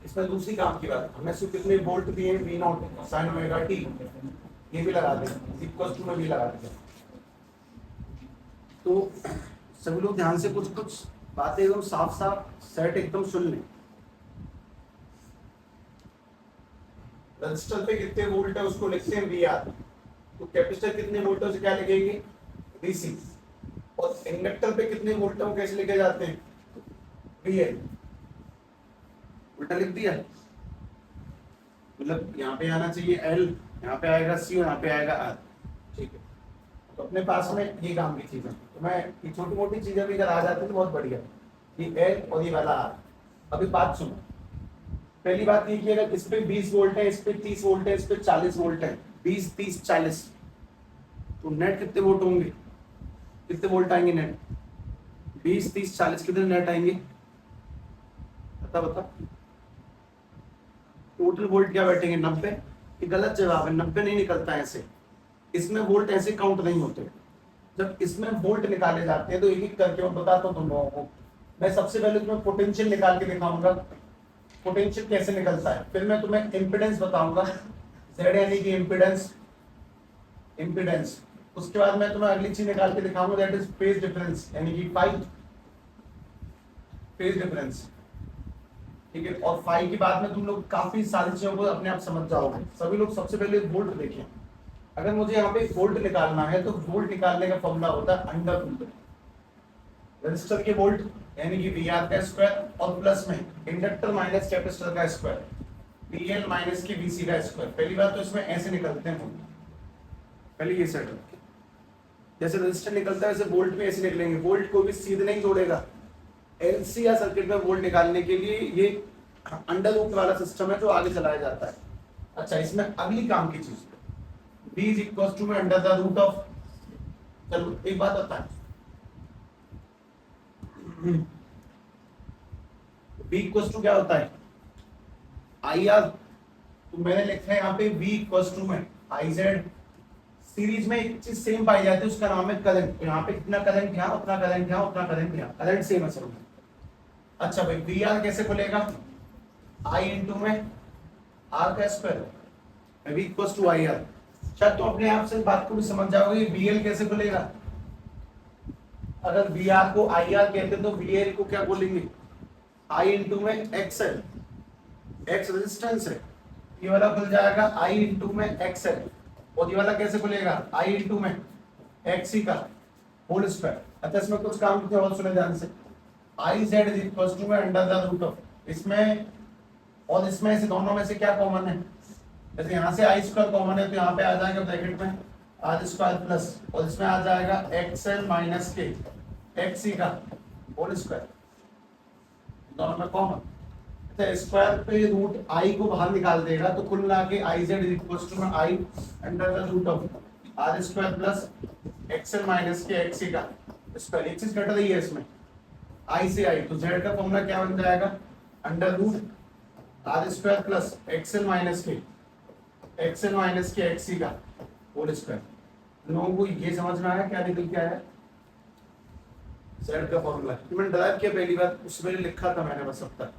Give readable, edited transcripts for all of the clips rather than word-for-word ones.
इसमें दूसरी काम की बात, हमें सिर्फ कितने वोल्ट दिए, V naught sine omega t, ये भी लगा दें, इक्वल टू में भी लगा दें। तो सभी लोग ध्यान से कुछ कुछ बातें एकदम साफ साफ सेट एकदम सुन लें। रजिस्टर पे कितने वोल्ट है उसको लिखते हैं वी आर, तो कैपेसिटर कितने वोल्टों से क्या लिखेगी, डीसी। और इंडक्टर पे कितने वोल्ट है वो कैसे लिखे जाते हैं, वी एल। उल्टा लिख दिया, मतलब यहाँ पे आना चाहिए एल, यहाँ पे आएगा सी और यहाँ पे आएगा आर। ठीक है, तो अपने पास में ये काम की चीजें, तो मैं ये छोटी मोटी चीजें भी अगर आ जाती तो बहुत बढ़िया। ये एल और ये वाला आर। अभी बात सुनो, पहली बात ये कि अगर इस पे 20 वोल्ट है, इस पे 30 वोल्ट है, इस पे 40 वोल्ट है, 20 30 40, तो नेट कितने वोल्ट होंगे, कितने वोल्ट आएंगे नेट, 20 30 40 कितने नेट आएंगे, बता बता। टोटल वोल्ट क्या बैठेंगे, 90। ये गलत जवाब है, 90 नहीं निकलता है ऐसे, इसमें वोल्ट ऐसे काउंट नहीं होते। जब इसमें वोल्ट निकाले जाते हैं तो एक एक करके मैं बताता हूँ तुम लोगों को। मैं सबसे पहले तुम्हें पोटेंशियल निकाल के दिखाऊंगा, पोटेंशियल कैसे निकलता है, फिर मैं तुम्हें इम्पीडेंस बताऊंगा, जेड यानी कि इम्पीडेंस, इम्पीडेंस। उसके बाद मैं तुम्हें अगली चीज निकाल के दिखाऊंगा, दैट इज फेज डिफरेंस, यानी कि फाई, फेज डिफरेंस। ठीक है, और फाई की बात में तुम लोग काफी सारी चीजों को अपने आप समझ जाओगे। सभी लोग सबसे पहले वोल्ट देखें। अगर मुझे यहाँ पे वोल्ट निकालना है तो वोल्ट निकालने का फॉर्मूला होता है अंडर रूट रजिस्टर के वोल्ट यानी कि वी आर का स्क्वायर, और प्लस में इंडक्टर माइनस कैपेसिटर का स्क्वायर, वी एल माइनस की वीसी का स्क्वायर। पहली बात तो इसमें ऐसे निकलते हैं वोल्ट, पहले ये सेट रखें। जैसे रजिस्टर निकलता है वैसे वोल्ट भी ऐसे निकलेंगे। वोल्ट को भी सीधे नहीं जोड़ेगा, एलसी या सर्किट में वोल्ट निकालने के लिए ये अंडर रूट वाला सिस्टम है जो आगे चलाया जाता है। अच्छा, इसमें अगली काम की चीज, b इज इक्वल टू में अंडर द रूट ऑफ, चलो एक बात बता, b इक्वल टू क्या होता है, आई आर। तो मैंने लिखा है यहाँ पे v इक्वल टू में आई जेड। सीरीज में एक चीज सेम पाई जाती है, उसका नाम है करंट। तो यहाँ पे कितना करंट यहाँ, उतना करंट यहाँ, उतना करंट यहाँ, करंट सेम है सब। अच्छा भाई, वी आर कैसे खुलेगा, आई इंटू में आर का square, V equal to I R. शायद तो अपने आप से बात को भी समझ जाओगे, वी एल कैसे खुलेगा। अगर वी आर को आई आर कहते हैं तो वी एल को क्या बोलेंगे, आई इंटू में एक्सएल, एक्स रेजिस्टेंस है, ये वाला खुल जाएगा आई इंटू में एक्सएल। और ये वाला कैसे खुलेगा, आई इंटू में एक्स का होल स्क्वायर। अच्छा, इसमें कुछ काम किया और सुने ध्यान से, I Z is equal to में अंडर द रूट ऑफ, इसमें और इसमें से दोनों में से क्या कॉमन है, जैसे यहाँ से आई स्क्वायर कॉमन है तो यहाँ पे आ जाएगा ब्रैकेट में आर स्क्वायर प्लस, और इसमें आ जाएगा एक्सएल माइनस के एक्स का होल स्क्वायर, दोनों में कॉमन। अच्छा, स्क्वायर पे रूट आई को बाहर निकाल देगा तो कुल मिला के I Z is equal to में I under the root of R square plus XL minus के एक्स का स्क्वायर। एक चीज घट रही है इसमें, आई से आई, तो जेड का फॉर्मूला क्या बन जाएगा, under root R square plus XL minus के एक्स का होल स्क्वायर। लोगों को ये समझ में आया क्या निकल के आया, जेड का फॉर्मूला मैंने ड्राइव किया पहली बार, उसमें लिखा था मैंने बस अब तक।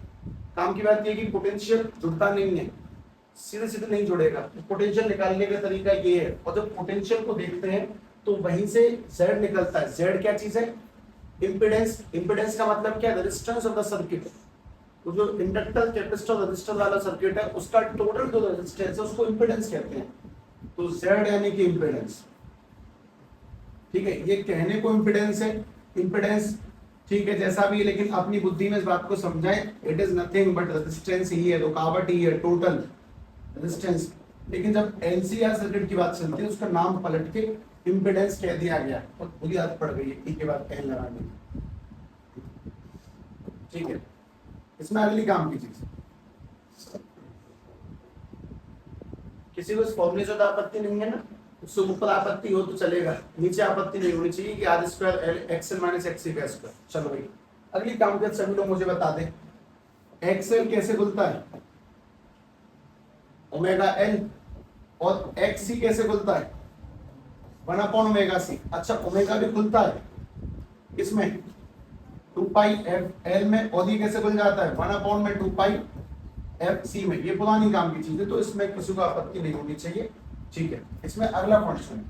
काम की बात ये कि पोटेंशियल जुड़ता नहीं है, सीधे सीधे नहीं जुड़ेगा। पोटेंशियल निकालने का तरीका ये है, और जब पोटेंशियल को देखते हैं तो वहीं से जेड निकलता है। जेड क्या चीज है, इंपेडेंस। इंपेडेंस का मतलब क्या है, रेजिस्टेंस ऑफ द सर्किट। तो जो इंडक्टर कैपेसिटर रेजिस्टर वाला सर्किट है उसका टोटल जो रेजिस्टेंस है उसको इंपेडेंस कहते हैं। तो जेड यानी कि इंपेडेंस, ठीक है, ये कहने को इंपेडेंस है, इंपेडेंस ठीक है जैसा भी है, लेकिन अपनी बुद्धि में इस बात को समझाएं, it is nothing but resistance ही है, रुकावट ही है, टोटल रेजिस्टेंस। लेकिन जब एलसीआर सर्किट की बात चलती है उसका नाम पलट के इंपेडेंस कह दिया गया, और बुरी आदत पड़ गई है ई के बाद एल लगाने की, ठीक है। इसमें अगली काम की चीज, किसी को इस फॉर्मूले से आपत्ति नहीं है ना, उससे ऊपर आपत्ति हो तो चलेगा, नीचे आपत्ति नहीं होनी चाहिए कि R square L XL minus X का स्क्वायर। चलो भाई, अगली काम के सभी लोग मुझे बता दें, एक्सएल कैसे खुलता है, ओमेगा एल, और एक्स सी कैसे खुलता है, 1/ओमेगा सी। अच्छा, ओमेगा भी खुलता है इसमें 2 पाई एफ एल में, और ये कैसे खुल जाता है, 1/2 पाई एफ सी में, ये पुरानी काम की चीज है तो इसमें किसी को आपत्ति नहीं होनी चाहिए, ठीक है। इसमें अगला पॉइंट सुनिए,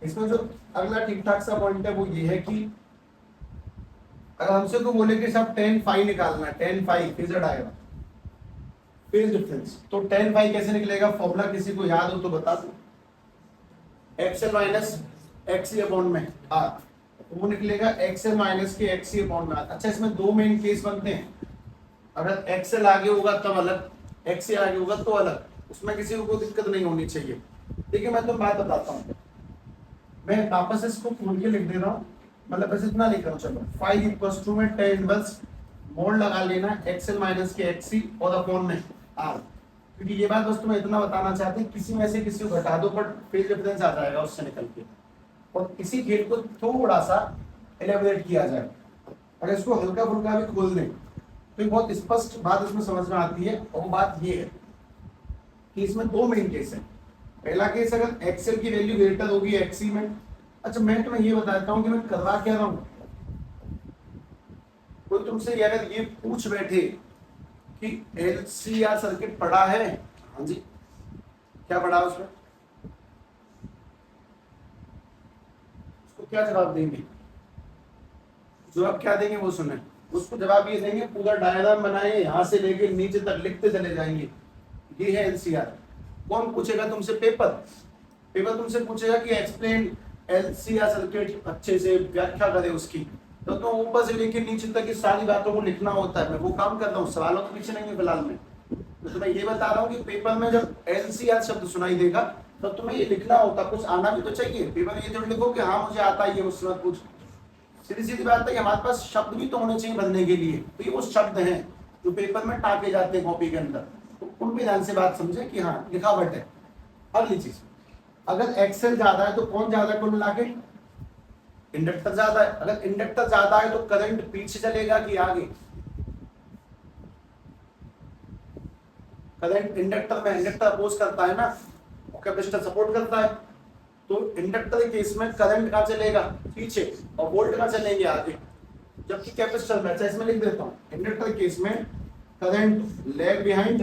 इसमें जो अगला ठीक ठाक सा पॉइंट है वो ये है कि अगर हमसे को बोले कि सब टेन फाई निकालना है, tan phi phasor diagram, phase difference, तो टेन फाई कैसे निकलेगा, फॉर्मूला किसी को याद हो तो बता दो, एक्सएल माइनस एक्सी अपॉन में आर, वो निकलेगा एक्सएल माइनस के एक्सी अपॉन में आर। अच्छा, इसमें दो मेन केस बनते हैं, अगर एक्सएल आगे होगा तब अलग, एक्सी आगे होगा तो अलग, उसमें किसी को कोई दिक्कत नहीं होनी चाहिए। देखिए मैं तो बात बताता हूँ, मैं वापस इसको खोल के लिख दे रहा हूँ, मतलब बस इतना लिख रहा हूँ, चलो फाइव इक्वल्स टू में टेन, बस मोड लगा लेना एक्सएल माइनस के एक्सी और अपॉन में आर, क्योंकि ये बात बस तुम्हें इतना बताना चाहते हैं, किसी में से किसी को घटा दो पर फेज डिफरेंस आ जाएगा उससे निकल के, और इसी खेल को थोड़ा सा एलेबोरेट किया जाए, अगर इसको हल्का फुल्का भी खोल दें तो एक बहुत स्पष्ट बात इसमें समझ में आती है, और वो बात ये है कि इसमें दो मेन केस है। पहला केस, अगर एक्सएल की वैल्यू ग्रेटर होगी एक्सी में, अच्छा मैं तुम्हें ये बताता हूँ कि मैं करवा क्या रहा हूँ, कोई तुमसे अगर ये पूछ बैठे कि एलसीआर सर्किट पढ़ा है, हाँ जी, क्या पढ़ा उसमें, उसको क्या जवाब देंगे, जवाब क्या देंगे वो सुने, उसको जवाब ये देंगे पूरा डायग्राम बनाए यहां से लेके नीचे तक लिखते चले जाएंगे, ये है एलसीआर। कौन पूछेगा तुमसे, पेपर, पेपर तुमसे पूछेगा कि एक्सप्लेन एलसीआर सर्किट, अच्छे से व्याख्या करे उसकी, तो ऊपर से लेके नीचे तक की सारी बातों को लिखना होता है, मैं वो काम कर रहा हूँ, सवालों के पीछे नहीं है फिलहाल में, तो मैं ये बता रहा हूँ कि पेपर में जब एलसीआर शब्द सुनाई देगा तो तुम्हें ये लिखना होता, कुछ आना भी तो चाहिए, पेपर में ये जरूर लिखो कि हाँ मुझे आता ही है, मुझसे मत पूछ, सीधी सीधी बात है कि हमारे पास शब्द भी तो होने चाहिए भरने के लिए, तो ये वो शब्द हैं जो पेपर में टाके जाते हैं कॉपी के अंदर, तो उन भी ध्यान से बात समझे कि हाँ लिखावट है। अगली चीज, अगर एक्सेल ज्यादा है तो कौन ज्यादा कुल मिला के, इंडक्टर ज्यादा है, अगर इंडक्टर ज्यादा है तो करंट पीछे चलेगा कि आगे, करंट इंडक्टर में, इंडक्टर अपोज करता है ना, कैपेसिटर सपोर्ट करता है, तो इंडक्टर के केस में करंट कहां चलेगा, पीछे, और वोल्ट कहां चलेंगे, आगे, जबकि कैपेसिटर में, अच्छा इसमें लिख देता हूं, इंडक्टर केस में करंट लैग बिहाइंड,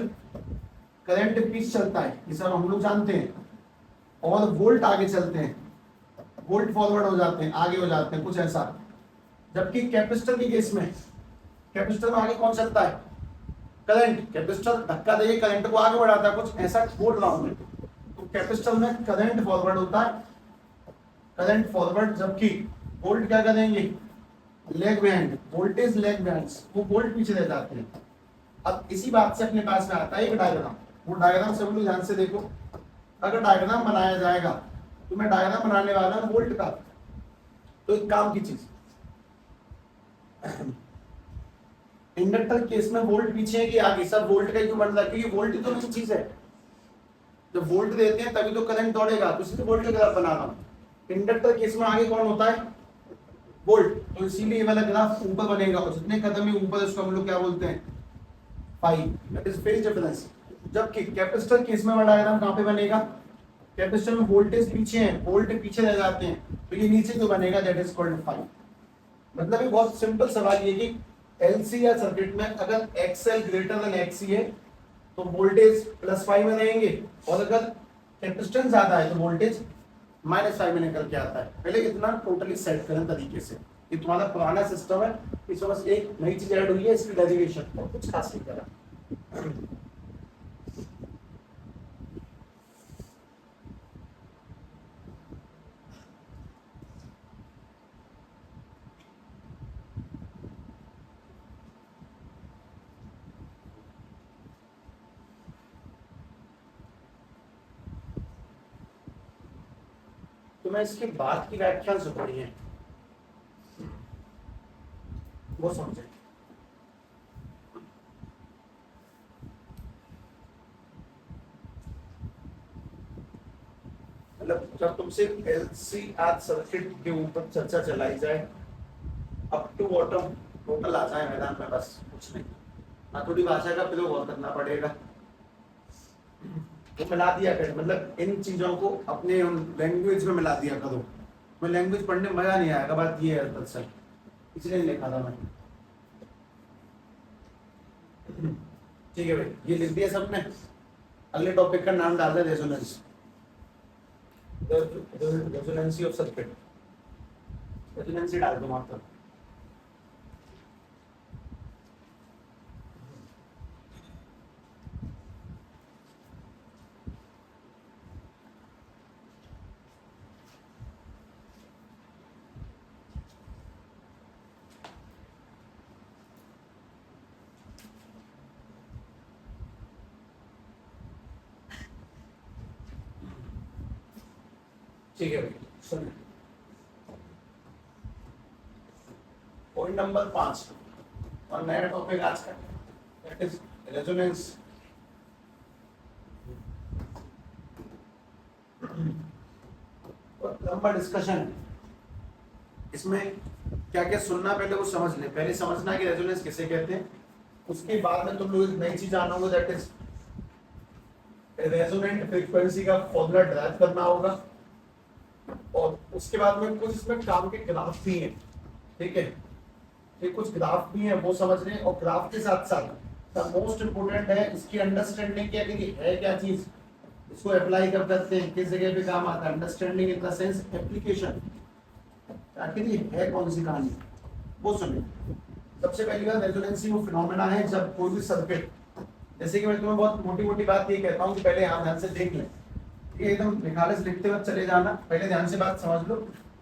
करंट पीछे चलता है, ये सब हम लोग जानते हैं, और वोल्ट आगे चलते हैं, वोल्ट फॉरवर्ड हो जाते हैं, आगे हो जाते हैं, कुछ ऐसा। जबकि कैपेसिटर के केस में, कैपेसिटर में आगे कौन चलता है, करंट, कैपेसिटर धक्का देके करंट को आगे बढ़ाता है, कुछ ऐसा बोल रहा हूं मैं, तो कैपेसिटर में करंट फॉरवर्ड होता है, करंट फॉरवर्ड, जबकि वोल्ट क्या करेंगे, leg behind, voltage leg behind, वो वोल्ट पीछे रह जाते हैं। अब इसी बात से अपने पास में आता है एक डायग्राम, वो डायग्राम सब लोग ध्यान से देखो, अगर डायग्राम बनाया जाएगा तो मैं डायग्राम बनाने वाला हूं वोल्ट का, तो एक काम की चीज, इंडक्टर केस में वोल्ट पीछे है कि आगे, सब वोल्ट का ही क्यों बन रहा है, क्योंकि वोल्ट ही तो मेन चीज है, जब वोल्ट देते हैं तभी तो करंट दौड़ेगा, तो इसलिए वोल्ट का ग्राफ बना रहा हूं। इंडक्टर केस में आगे कौन होता है, वोल्ट, तो इसीलिए ये वाला ग्राफ ऊपर बनेगा, और जितने कदम है ऊपर उसको हम लोग क्या बोलते हैं, पाई, दैट इज फेज डिफरेंस। जबकि कैपेसिटर केस में वाला डायग्राम कहां पे बनेगा, कैपेसिटर में वोल्टेज पीछे है, वोल्ट पीछे रह जाते हैं, तो ये नीचे जो बनेगा दैट इज कॉल्ड फाई। मतलब ये बहुत सिंपल सवाल ये कि एलसीआर सर्किट में अगर एक्सएल ग्रेटर देन एक्सी है तो वोल्टेज +5 में रहेंगे, और अगर कैपेसिटेंस ज्यादा है तो वोल्टेज -5 में निकल के आता है। पहले इतना टोटली सेट करें तरीके से, ये तुम्हारा पुराना सिस्टम है, इसमें बस एक नई चीज ऐड हुई है, इसकी डेरिवेशन, और कुछ खास नहीं करा। तो मैं इसके बाद की व्याख्या जो पढ़ी है वो समझे, मतलब जब तुमसे एलसीआर सर्किट के ऊपर चर्चा चलाई जाए, अप टू बॉटम टोटल आ जाए मैदान में, बस कुछ नहीं, ना थोड़ी भाषा का प्रयोग और करना पड़ेगा, वो मिला दिया कर, मतलब इन चीजों को अपने लैंग्वेज में मिला दिया करो, मैं लैंग्वेज पढ़ने में मजा नहीं आएगा, बात ये है दरअसल, इसलिए नहीं लिखा था मैं। ठीक है भाई, ये लिख दिया सबने। अगले टॉपिक का नाम डाल दे रेजोनेंस, रेजोनेंसी ऑफ सर्किट, रेजोनेंसी डाल दो मात्र। ठीक है भाई, सुनिए पॉइंट नंबर 5 और नया टॉपिक आज का, दैट इज रेजोनेंस। लंबा डिस्कशन है इसमें, क्या क्या सुनना पहले वो समझ ले। पहले समझना कि रेजोनेंस किसे कहते हैं, उसके बाद में तुम लोग एक नई चीज जानोगे, दैट इज रेजोनेंट फ्रीक्वेंसी का फॉर्मूला ड्राइव करना होगा। और उसके बाद में कुछ इसमें काम के ग्राफ भी हैं, ठीक है, ये कुछ ग्राफ भी हैं वो समझ लें। और ग्राफ के साथ साथ मोस्ट इम्पोर्टेंट है इसकी अंडरस्टैंडिंग क्या है क्या चीज, इसको अप्लाई कब करते हैं, किस जगह पे काम आता है। Understanding in the sense application, आखिर ये है कौन सी कहानी वो सुनिए। सबसे पहली बात, रेजोनेंसी वो फिनोमेना है जब कोई भी सर्किट, जैसे कि मैं तुम्हें बहुत मोटी मोटी बात ये कहता हूँ कि पहले आप ध्यान से देख लें, ये एकदम निखालस लिखते वक्त चले जाना, पहले ध्यान से बात समझ लो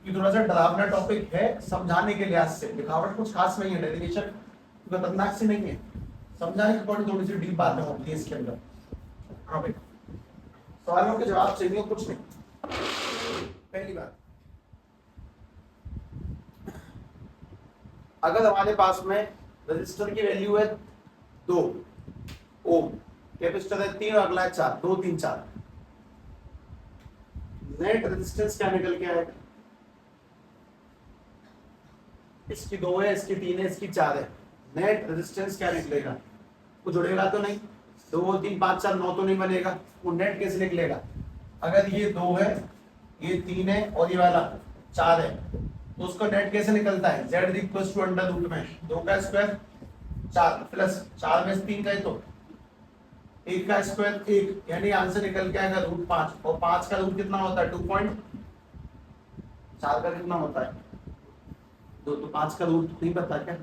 कि थोड़ा सा डरावना टॉपिक है समझाने के लिहाज से। लिखावट कुछ खास नहीं है, डेरिवेशन खतरनाक से नहीं है, समझाने की थोड़ी सी डीप बातें होती है इसके अंदर। हाँ भाई, सवालों के जवाब चाहिए, कुछ नहीं। पहली बात, अगर हमारे पास में रजिस्टर की वैल्यू है 2 ओम, कैपेसिटर है 3 और अगला है 4, 2 3 4, नेट रेजिस्टेंस क्या निकल के आएगा? इसकी 2 है, इसकी 3 है, इसकी 4 है, नेट रेजिस्टेंस क्या निकलेगा? वो जुड़ेगा तो नहीं, 2 3 5 4 9 तो नहीं बनेगा, वो नेट कैसे निकलेगा? अगर ये 2 है, ये 3 है और ये वाला 4 है, तो उसका नेट कैसे निकलता है? z equal to under root में 2 का स्क्वायर 4 प्लस 4 में 3 का है तो 1 का स्क्वायर 1, यानी आंसर निकल के आएगा रूट 5। और 5 का रूट कितना होता है? 2.4 का कितना होता है? 2, तो 5 का रूट नहीं पता क्या?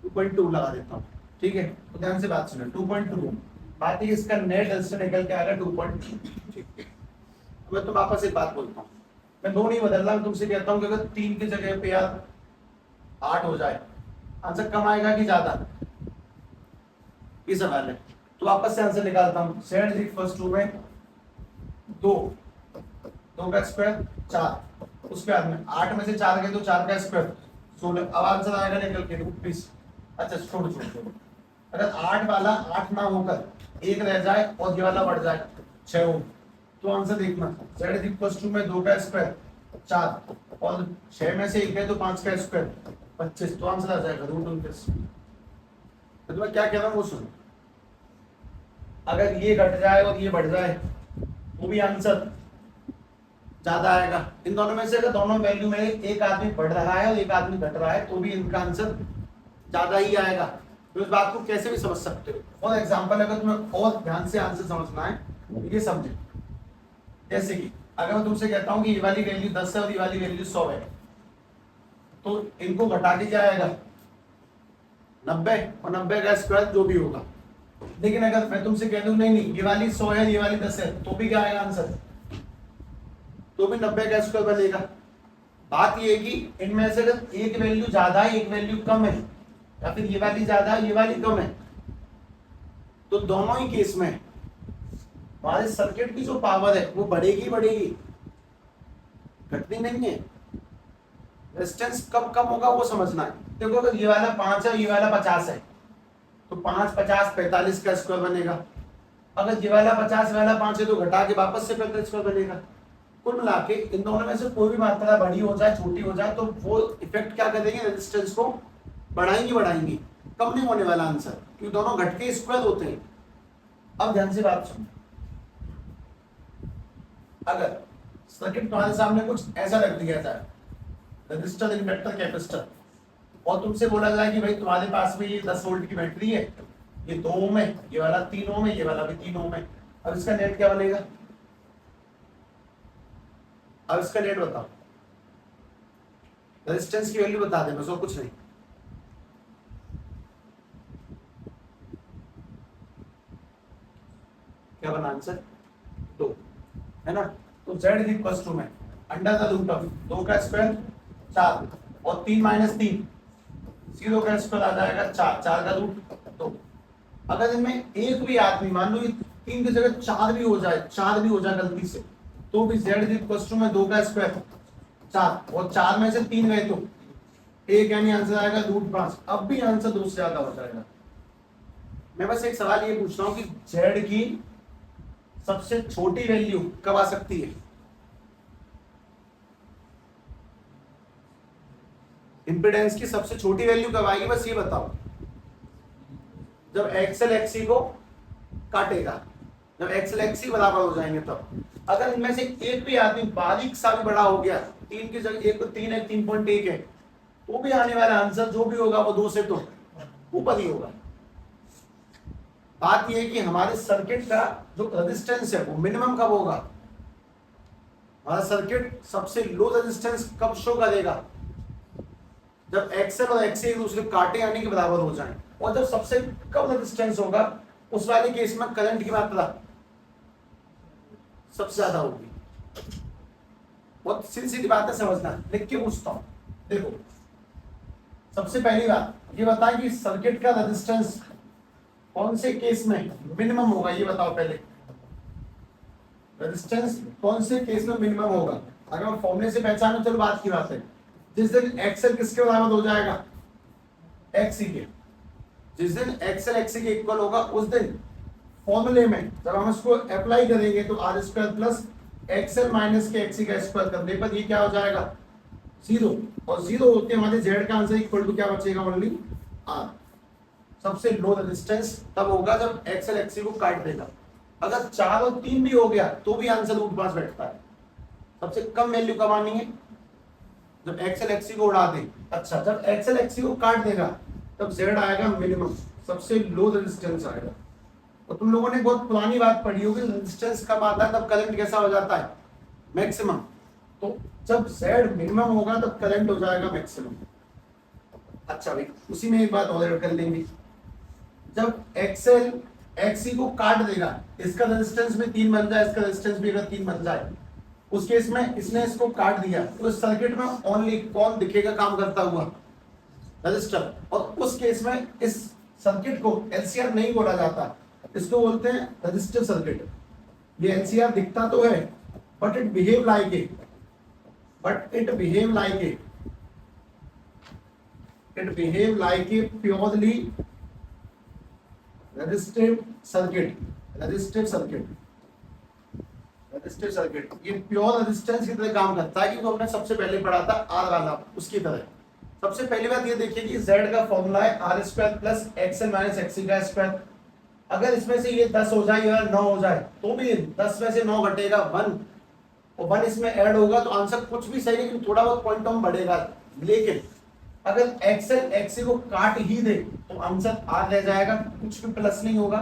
2.2 लगा देता हूँ, ठीक है। तो ध्यान से बात सुनो, 2.2 बात है, इसका नेट आंसर निकल के आएगा 2.2। मैं तो वापस एक बात बोलता हूँ, मैं 2 नहीं बदल रहा, मैं तुमसे कहता हूँ कि अगर 3 की जगह पे यार 8 हो जाए, आंसर कम आएगा कि ज्यादा? ये सवाल है। तो वापस से आंसर निकालता हूँ, z इक्वल टू में 2 का स्क्वायर 4, उसके बाद में 8 में से 4 गए तो 4 का स्क्वायर 16। अब आंसर आएगा निकल के रूट 20। अच्छा छोड़, अगर 8 वाला 8 ना होकर 1 रह जाए और ये वाला बढ़ जाए 6 हो, तो आंसर देखना, z इक्वल टू में 2 का स्क्वायर 4 और 6 में से 1 है तो 5 का स्क्वायर 25, तो आंसर आ जाएगा रूट 29। तो मैं क्या कह रहा हूँ वो सुनो, अगर ये घट जाए और ये बढ़ जाए तो भी आंसर ज्यादा आएगा। इन दोनों में से अगर दोनों वैल्यू में एक आदमी बढ़ रहा है और एक आदमी घट रहा है तो भी इनका आंसर ज्यादा ही आएगा। तो इस बात को कैसे भी समझ सकते हो। फॉर एग्जाम्पल, अगर तुम्हें और ध्यान से आंसर समझना है ये समझे, जैसे कि अगर मैं तुमसे कहता हूँ कि ये वाली वैल्यू 10 है और ये वाली वैल्यू 100 है, तो इनको घटा के क्या आएगा? 90 और 90 का स्क्वायर जो भी होगा। लेकिन अगर मैं तुमसे कह दूं नहीं ये वाली 100 है, ये वाली 10 है, तो भी क्या आएगा आंसर? तो भी 90 का स्क्वायर बनेगा। बात ये है कि इनमें से अगर एक वैल्यू ज्यादा है एक वैल्यू कम है, या फिर ये वाली ज्यादा है ये वाली कम है, तो दोनों ही केस में हमारे सर्किट की जो पावर है वो बढ़ेगी बढ़ेगी, घटनी नहीं है। रेजिस्टेंस कब कम होगा वो समझना है। देखो अगर ये वाला 5 है और ये वाला 50 है, तो 5 50 45 का स्क्वायर बनेगा। अगर ये वाला 50 वाला 5 है तो घटा के वापस से 45 स्क्वायर बनेगा। कुल मिला के इन दोनों में से कोई भी मात्रा बड़ी हो जाए छोटी हो जाए तो वो इफेक्ट क्या करेंगे? रेजिस्टेंस को बढ़ाएंगी, कम नहीं होने वाला आंसर, क्योंकि दोनों घट के स्क्वायर होते हैं। अब ध्यान से बात सुनो, अगर सर्किट तुम्हारे सामने कुछ ऐसा रख दिया जाए, रजिस्टर इंडक्टर कैपेसिटर, और तुमसे बोला जाए कि भाई तुम्हारे पास में ये 10 वोल्ट की बैटरी है, ये 2 ओम है, ये वाला 3 ओम है, ये वाला भी 3 ओम है। अब इसका नेट क्या बनेगा? अब इसका नेट बताओ, रेजिस्टेंस की वैल्यू बता दे बस, और कुछ नहीं। क्या बना आंसर? 2, है ना। तो z इज इक्वल टू में अंडर द रूट ऑफ 2 का स्क्वायर 4 और 3 माइनस 3 0 का स्क्वायर आ जाएगा 4, 4 का रूट 2। अगर इनमें एक भी आदमी, मान लो ये 3 की जगह 4 भी हो जाए, 4 भी हो जाए गलती से, तो भी z इज इक्वल टू में 2 का स्क्वायर 4 और 4 में से 3 गए तो 1, यानी आंसर आएगा रूट 5। अब भी आंसर 2 से ज्यादा हो जाएगा। मैं बस एक सवाल ये पूछ रहा हूँ कि z की सबसे छोटी वैल्यू कब आ सकती है? इंपेडेंस की सबसे छोटी वैल्यू कब आएगी, बस ये बताओ। जब एक्सएल एक्सी को काटेगा, जब एक्सएल एक्सी बराबर हो जाएंगे तब। अगर इनमें से एक भी आदमी बारीक सा भी बड़ा हो गया, 3 की जगह एक तो 3 है, 3.1 है, वो भी आने वाला आंसर जो भी होगा वो 2 से तो ऊपर ही होगा। बात यह है कि हमारे सर्किट का जो रेजिस्टेंस है वो मिनिमम कब होगा? हमारा सर्किट सबसे लो रेजिस्टेंस कब शो करेगा? जब एक्सएल और एक्सी एक दूसरे काटे यानी कि बराबर हो जाएं। और जब सबसे कम रेजिस्टेंस होगा उस वाले केस में करंट की मात्रा सबसे ज्यादा होगी। बहुत सीधी सीधी बात है, समझना। लिख के पूछता हूं, देखो सबसे पहली बात ये बताएं कि सर्किट का रेजिस्टेंस कौन से केस में मिनिमम होगा, ये बताओ पहले। रेजिस्टेंस कौन से केस में मिनिमम होगा? अगर हम फॉर्मूले से पहचानो, चलो बात की बात है। जिस दिन एक्सएल किसके बराबर हो जाएगा? एक्सी के। जिस दिन एक्सएल एक्सी के इक्वल होगा उस दिन फॉर्मूले में जब हम इसको अप्लाई करेंगे तो R square plus XL minus के एक्सी का स्क्वायर करने पर ये क्या हो जाएगा? 0। और 0 होते हमारे जेड का आंसर इक्वल टू क्या बचेगा? Only R. सबसे लो रेजिस्टेंस तब होगा जब एक्सएल एक्सी को काट देगा। अगर 4 और 3 भी हो गया तो भी आंसर रूट 5 बैठता है। सबसे कम वैल्यू कब आनी है? जब एक्सएल एक्सी को उड़ा दे। अच्छा, जब एक्सएल एक्सी को काट देगा तब जेड आएगा मिनिमम, सबसे लो रेजिस्टेंस आएगा। और तुम लोगों ने बहुत पुरानी बात पढ़ी होगी, रेजिस्टेंस कब आता है तब करंट कैसा हो जाता है? मैक्सिमम। तो जब जेड मिनिमम होगा तब करंट हो जाएगा मैक्सिमम। अच्छा भाई, उसी में एक बात और ऐड कर लेंगे। जब एक्सएल एक्सी को काट देगा, इसका रेजिस्टेंस भी 3 बन जाए, इसका रेजिस्टेंस भी अगर 3 बन जाए, उस केस में इसने इसको काट दिया तो इस सर्किट में ओनली कौन दिखेगा काम करता हुआ? रजिस्टर। और उस केस में इस सर्किट को एलसीआर नहीं बोला जाता, इसको बोलते हैं रजिस्टिव सर्किट। ये एलसीआर दिखता तो है but it behave like a purely resistive circuit. ये प्योर रेजिस्टेंस की तरह काम करता है, कि हमने सबसे पहले पढ़ा था आर वाला, उसकी तरह। सबसे पहली बात ये देखिए कि z का फॉर्मूला है R square plus XL minus XC का स्क्वायर। अगर इसमें से ये 10 हो जाए या 9 हो जाए तो भी 10 में से 9 घटेगा 1, और 1 इसमें ऐड होगा तो आंसर कुछ भी सही, लेकिन थोड़ा बहुत क्वांटम बढ़ेगा। लेकिन अगर एक्सएल एक्सी को काट ही दे तो आंसर आर रह जाएगा, कुछ भी प्लस नहीं होगा।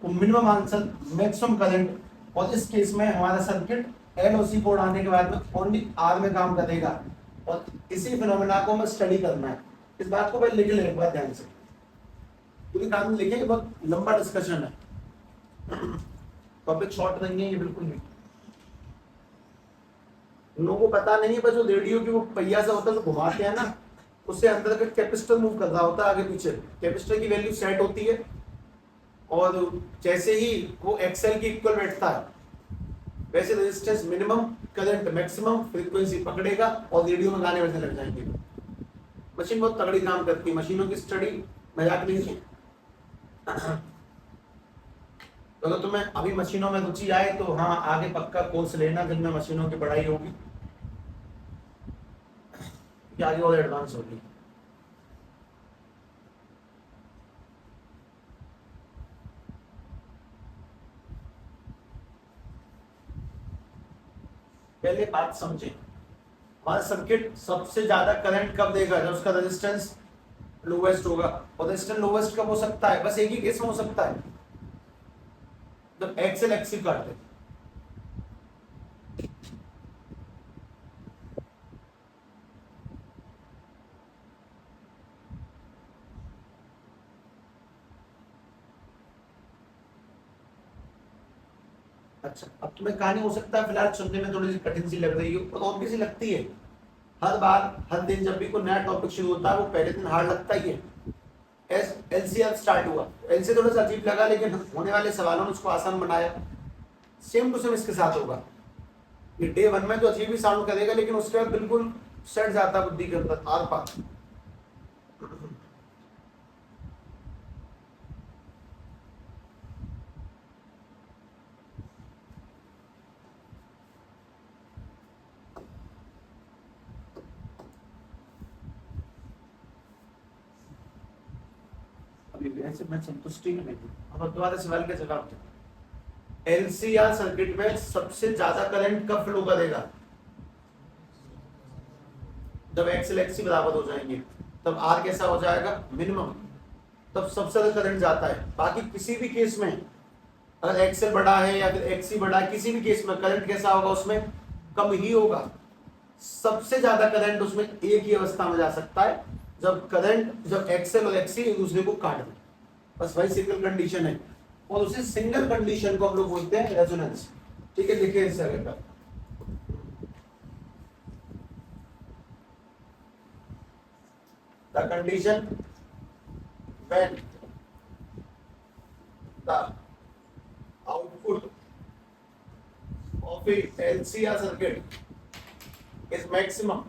तो मिनिमम आंसर, मैक्सिमम करंट। और इस केस में हमारा सर्किट एलओसी कोड आने के बाद में ओनली आर में काम करेगा। और इसी फिनोमेना को हमें स्टडी करना है। इस बात को पहले लिख ले एक बार ध्यान से, पूरी काम में लिखेंगे, बहुत लंबा डिस्कशन है, टॉपिक शॉर्ट नहीं है ये बिल्कुल नहीं। लोगों को पता नहीं है, पर जो रेडियो की वो पहिया से होता है तो घुमाते हैं ना, उससे अंदर का कैपेसिटर मूव कर रहा होता है आगे पीछे। कैपेसिटर की वैल्यू सेट होती है और जैसे ही वो एक्सएल की इक्वल बैठता है वैसे resistance minimum, current maximum, frequency पकड़ेगा और रेडियो में गाने बजने लग जाएंगे। मशीन बहुत तगड़ी काम करती है, मशीनों की स्टडी मजाक नहीं है। तो अगर तुम्हें अभी मशीनों में रुचि आए तो हाँ, आगे पक्का कोर्स लेना जिनमें मशीनों की पढ़ाई होगी, आगे और एडवांस होगी। पहले बात समझे, हमारा सर्किट सबसे ज्यादा करंट कब देगा? जब उसका रेजिस्टेंस लोवेस्ट होगा। और रेजिस्टेंस लोवेस्ट कब हो सकता है? बस एक ही केस में हो सकता है, जब एक्सएल एक्सी काटते हैं। अच्छा, अब तुम्हें कहानी हो सकता है फिलहाल सुनने में थोड़ी सी कठिन सी लग रही हो, और ऑब्वियस सी लगती है। हर बार हर दिन जब भी कोई नया टॉपिक शुरू होता है वो पहले दिन हार्ड लगता ही है। एलसीआर स्टार्ट हुआ, एलसी थोड़ा सा अजीब लगा, लेकिन होने वाले सवालों ने उसको आसान बनाया। सेम टू सेम इसके साथ होगा। ये डे 1 में तो अजीब ही साउंड करेगा, लेकिन उसके बाद बिल्कुल सेट जाता है बुद्धि के अंदर आर पार। अभी ऐसे मैं संतुष्टि में नहीं हूं। अब दोबारा सवाल का जवाब दो। एलसीआर सर्किट में सबसे ज्यादा करंट कब फ्लो करेगा? जब एक्सएल एक्सी बराबर हो जाएंगे, तब आर कैसा हो जाएगा? मिनिमम। तब सबसे ज्यादा करंट जाता है। बाकी किसी भी केस में अगर एक्सएल बड़ा है या फिर एक्सी बड़ा है, किसी भी केस में करंट कैसा होगा? उसमें कम ही होगा। सबसे ज्यादा करंट उसमें एक ही अवस्था में जा सकता है, जब एक्सएल और एक्सी एक दूसरे को काट दें। बस वही सिंगल कंडीशन है, और उसी सिंगल कंडीशन को हम लोग बोलते हैं रेजोनेंस। ठीक है, लिखिए इस जगह पर। The condition when the output of a LCR circuit is maximum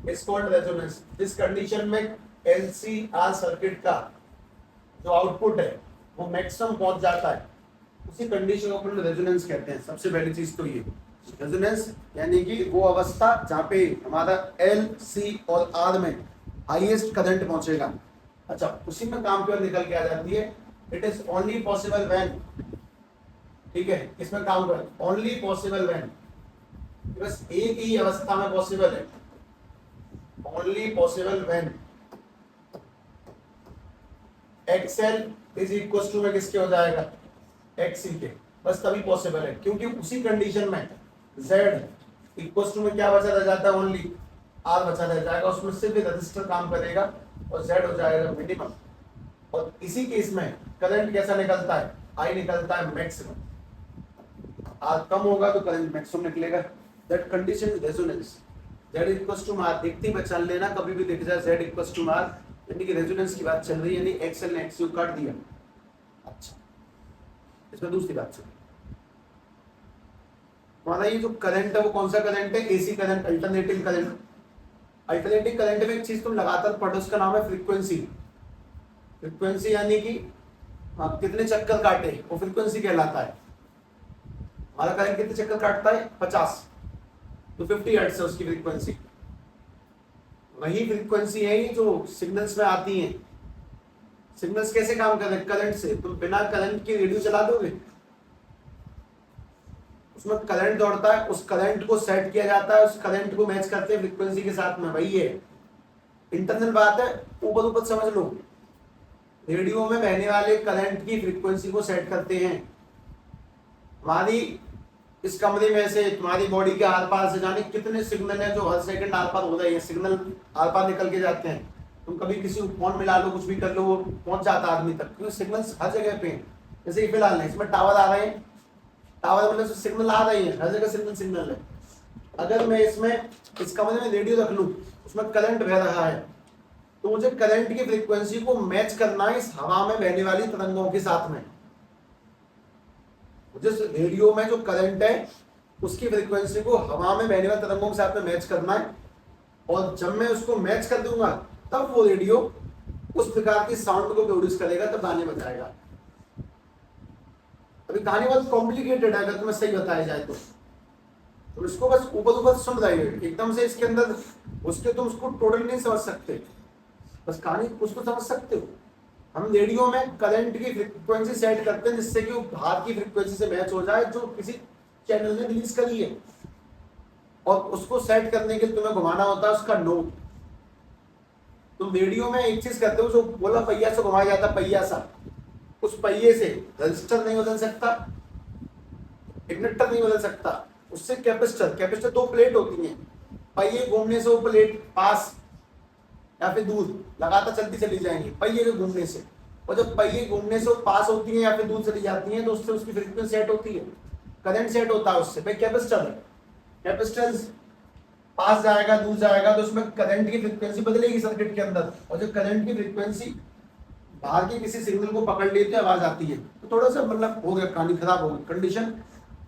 is called resonance। इस कंडीशन में LCR सर्किट का जो आउटपुट है वो मैक्सिमम पहुंच जाता है, उसी कंडीशन को अपन रेजोनेंस कहते हैं। सबसे पहली चीज तो ये रेजोनेंस, यानी कि वो अवस्था जहां पे हमारा एल सी और आर में हाईएस्ट करंट पहुंचेगा। अच्छा, उसी में काम की ओर निकल के आ जाती है it is only possible when, ठीक है, इसमें काम कर ओनली पॉसिबल व्हेन, बस एक ही अवस्था में पॉसिबल है, only possible when XL is equal to में किसके हो जाएगा? एक्सी के। बस तभी पॉसिबल है, क्योंकि उसी कंडीशन में Z इक्वल टू में क्या बचा रह जाता है? ओनली R बचा रह जाएगा, उसमें सिर्फ रजिस्टर काम करेगा और Z हो जाएगा मिनिमम। और इसी केस में करंट कैसा निकलता है? I निकलता है मैक्सिमम। R कम होगा तो करंट मैक्सिमम निकलेगा। That condition is resonance. Z equal to R दिखती पहचान लेना, कभी भी दिख जाए Z इक्वल टू R, यानी कि रेजोनेंस की बात चल रही है, यानी एक्सएल ने एक्सयू काट दिया। अच्छा, इसमें दूसरी बात चल, हमारा ये जो करंट है वो कौन सा करंट है? AC current, alternating current. Alternating current में एक चीज तुम लगातार पढ़ो, उसका नाम है फ्रीक्वेंसी। फ्रीक्वेंसी यानी कि कितने चक्कर काटे, वो फ्रीक्वेंसी कहलाता है। हमारा करंट कितने चक्कर काटता है? 50, तो 50 हर्ट्ज है उसकी फ्रीक्वेंसी। वही फ्रीक्वेंसी है ये जो सिग्नल्स में आती हैं। सिग्नल्स कैसे काम करते हैं? करंट से। तुम बिना करंट के रेडियो चला दोगे? उसमें करंट दौड़ता है, उस करंट को सेट किया जाता है, उस करंट को मैच करते हैं फ्रीक्वेंसी के साथ में। वही है, इंटरनल बात है, ऊपर ऊपर समझ लो। रेडियो में बहने वाले करंट की फ्रीक्वेंसी को सेट करते हैं। हमारी इस कमरे में से तुम्हारी बॉडी के आर पार से जाने कितने सिग्नल हैं जो हर सेकंड आर पार हो रहे हैं, सिग्नल आर पार निकल के जाते हैं। तुम कभी किसी को फोन मिला लो, कुछ भी कर लो, वो पहुंच जाता आदमी तक, क्योंकि सिग्नल्स हर जगह पे हैं। जैसे कि फिलहाल इसमें टावर आ रहे हैं, टावर मतलब सिग्नल आ रही है, हर जगह सिग्नल है। अगर मैं इसमें इस कमरे में रेडियो रख लूं, उसमें करंट बह रहा है, तो मुझे करंट की फ्रीक्वेंसी को मैच करना है इस हवा में बहने वाली तरंगों के साथ में। जिस रेडियो में जो करंट है उसकी फ्रीक्वेंसी को हवा में बहने वाले तरंगों के साथ में मैच करना है, और जब मैं उसको मैच कर दूंगा तब वो रेडियो उस प्रकार की साउंड को प्रोड्यूस करेगा, तब गाने बजाएगा। अभी कहानी बहुत कॉम्प्लिकेटेड है, अगर तुम्हें सही बताया जाए तो इसको बस ऊपर ऊपर सुन रहे हो, एकदम से इसके अंदर उसके तुम उसको टोटल नहीं समझ सकते, बस कहानी कुछ तो समझ सकते हो। हम रेडियो में करंट की फ्रीक्वेंसी सेट करते हैं जिससे कि वो बाहर की फ्रीक्वेंसी से मैच हो जाए जो किसी चैनल ने रिलीज करी है, और उसको सेट करने के लिए तुम्हें घुमाना होता है उसका नोट। तुम वीडियो में एक चीज करते हो, जो बोला पहिया से घुमाया जाता, पहिया सा, उस पहिए से रजिस्टर नहीं बदल सकता, इंडक्टर नहीं बदल सकता, उससे कैपेसिटर, कैपेसिटर दो प्लेट होती हैं, पहिए घूमने से वो प्लेट पास या फिर दूर लगातार चलती चली जाएंगी पहिए के घूमने से, और जब पहिए घूमने से वो पास होती है या फिर दूर चली जाती हैं तो उससे उसकी फ्रीक्वेंसी सेट होती है, करंट सेट होता है उससे। भाई कैपेसिटर है, कैपेसिटेंस पास जाएगा दूर जाएगा तो उसमें करंट की फ्रीक्वेंसी बदलेगी सर्किट के अंदर, और जो करंट की फ्रीक्वेंसी बाहर के किसी सिग्नल को पकड़ लेती है आवाज आती है। तो थोड़ा सा मतलब हो गया, कहानी खराब हो गई, कंडीशन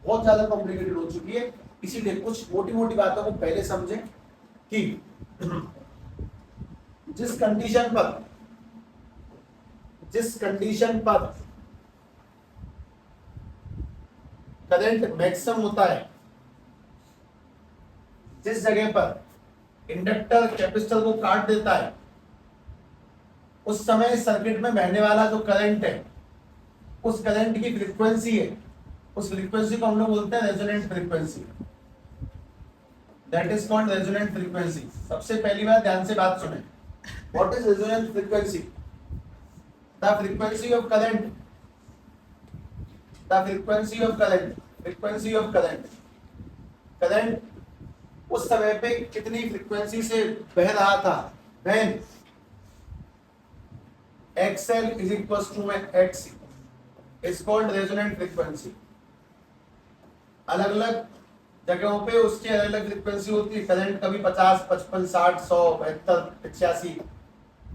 बहुत ज्यादा कॉम्प्लिकेटेड हो चुकी है। इसीलिए कुछ मोटी मोटी बातों को पहले समझें कि जिस कंडीशन पर करंट मैक्सिमम होता है, जिस जगह पर इंडक्टर कैपेसिटर को काट देता है, उस समय सर्किट में बहने वाला जो करंट है, उस करंट की फ्रीक्वेंसी है, उस फ्रीक्वेंसी को हम लोग बोलते हैं resonant frequency. That is called resonant frequency. सबसे पहली बात ध्यान से बात सुने, what is resonant frequency? The frequency of current, the frequency of current, frequency of current, current उस समय पे कितनी फ्रीक्वेंसी से बह रहा था, when XL is equals to XC is called resonant frequency। अलग अलग जगहों पे उसकी अलग अलग फ्रीक्वेंसी होती है। करंट कभी 50, 55, 60, 100, 72, 85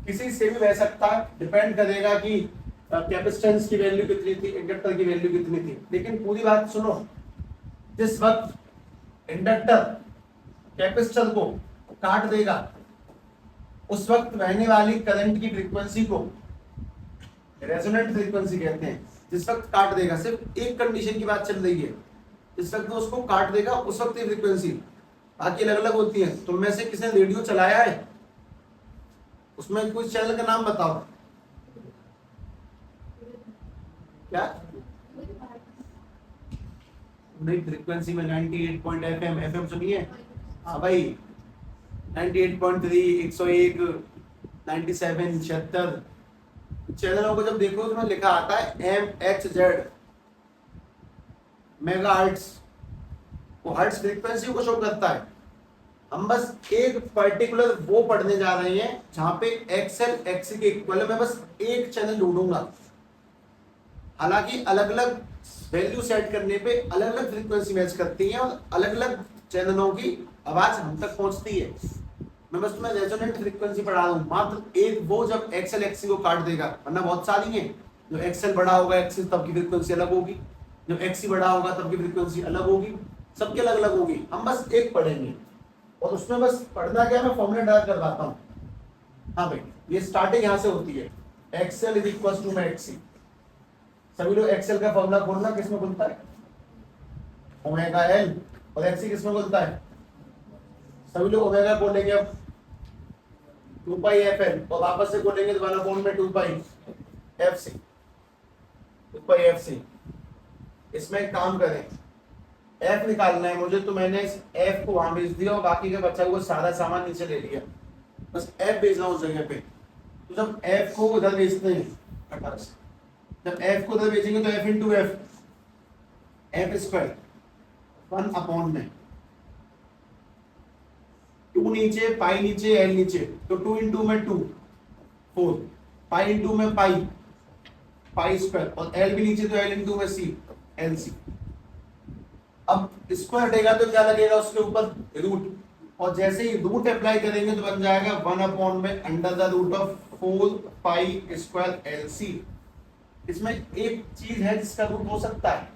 किसी से भी बह सकता है, डिपेंड करेगा कि कैपेसिटेंस की वैल्यू कितनी थी, इंडक्टर की वैल्यू कितनी थी। लेकिन पूरी बात सुनो, जिस वक्त इंडक्टर कैपेसिटर को काट देगा उस वक्त बहने वाली करंट की फ्रीक्वेंसी को रेजोनेंट फ्रीक्वेंसी कहते हैं। जिस वक्त काट देगा, सिर्फ एक कंडीशन की बात चल रही है, जिस वक्त वो उसको काट देगा उस वक्त ये फ्रीक्वेंसी, बाकी अलग अलग होती है। तुम में से किसने रेडियो चलाया है? उसमें कुछ चैनल का नाम बताओ। क्या नहीं, फ्रीक्वेंसी में 98.FM, FM सुनिए। हाँ भाई, 98.3, 101, 97, 76 चैनलों को जब देखो तो लिखा आता है MHz, मेगा हर्ट्स, वो हर्ट्स फ्रीक्वेंसी को शो करता है। हम बस एक पर्टिकुलर वो पढ़ने जा रहे हैं जहां पे XL XC के इक्वल है। मैं बस एक चैनल ढूंढूंगा, हालांकि अलग अलग वैल्यू सेट करने पे अलग अलग फ्रीक्वेंसी मैच करती है और अलग अलग चैनलों की आवाज हम तक पहुंचती है। मैं बस तुम्हें रेजोनेंट फ्रीक्वेंसी पढ़ा रहा हूं, मात्र एक वो जब XL XC को काट देगा, वरना बहुत सारी है। जो XL बड़ा होगा XC तब की फ्रीक्वेंसी अलग होगी, जब XC बड़ा होगा तब की फ्रीक्वेंसी अलग होगी, सबके अलग अलग होगी। हम बस एक पढ़ेंगे और उसमें बस पढ़ना क्या, मैं फॉर्मूला ड्रा करवाता हूँ। हाँ भाई, ये स्टार्टिंग यहाँ से होती है, XL is equal to XC। सभी लोग XL का फॉर्मूला खोलना, किसमें खुलता है? Omega L। और XC किसमें खुलता है? सभी लोग ओमेगा खोलेंगे अब 2 पाई FN, और वापस से खोलेंगे तो 1 अपॉन में 2 पाई FC, 2 पाई FC। इसमें एक काम करें, F निकालना है मुझे, तो मैंने इस F को वहां भेज दिया और बाकी का बचा हुआ सारा सामान नीचे ले लिया, बस F भेजना उस जगह पे। तो जब F को उधर भेजते हैं, जब F को उधर भेजेंगे तो F into F, F square 1 upon में 2 नीचे, पाई नीचे, L नीचे, तो 2 इंटू में 2 4, पाई इंटू में पाई, पाई स्क्वायर, और L भी नीचे तो L इंटू में C, LC। अब स्क्वायर हटेगा तो क्या लगेगा उसके ऊपर? रूट, और जैसे ही रूट अप्लाई करेंगे तो बन जाएगा 1 अपॉन में under the root of 4 pi square LC। इसमें एक चीज है जिसका रूट हो सकता है,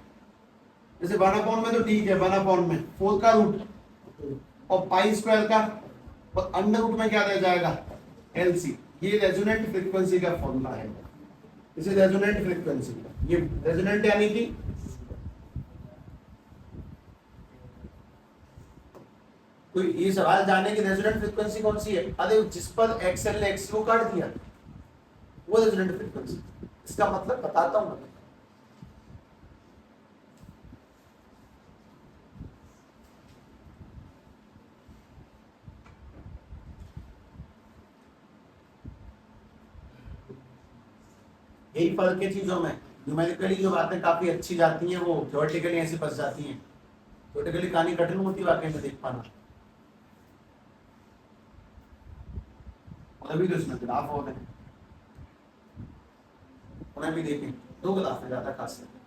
जैसे 1 अपॉन में तो ठीक है, 1 अपॉन में 4 का रूट और पाई स्क्वायर का, और अंडर रूट में क्या रह जाएगा? LC। ये रेजोनेंट फ्रीक्वेंसी का फॉर्मूला है, इसे रेजोनेंट फ्रीक्वेंसी। ये रेजोनेंट यानी कि कोई ये सवाल जाने की रेजोनेंट फ्रीक्वेंसी कौन सी है? अरे जिस पर XL ने XC को काट दिया वो रेजोनेंट फ्रीक्वेंसी। इसका मतलब बताता हूं मैं। यही फर्क है चीजों में। न्यूमेरिकली जो बातें काफी अच्छी जाती हैं वो थ्योरेटिकली ऐसे फंस जाती हैं। थ्योरेटिकली कहानी कठिन होती है वाकई में देख पाना। तभी तो इसमें ग्राफ होते हैं, उन्हें भी देखें। दो ग्राफ है ज्यादा खास है।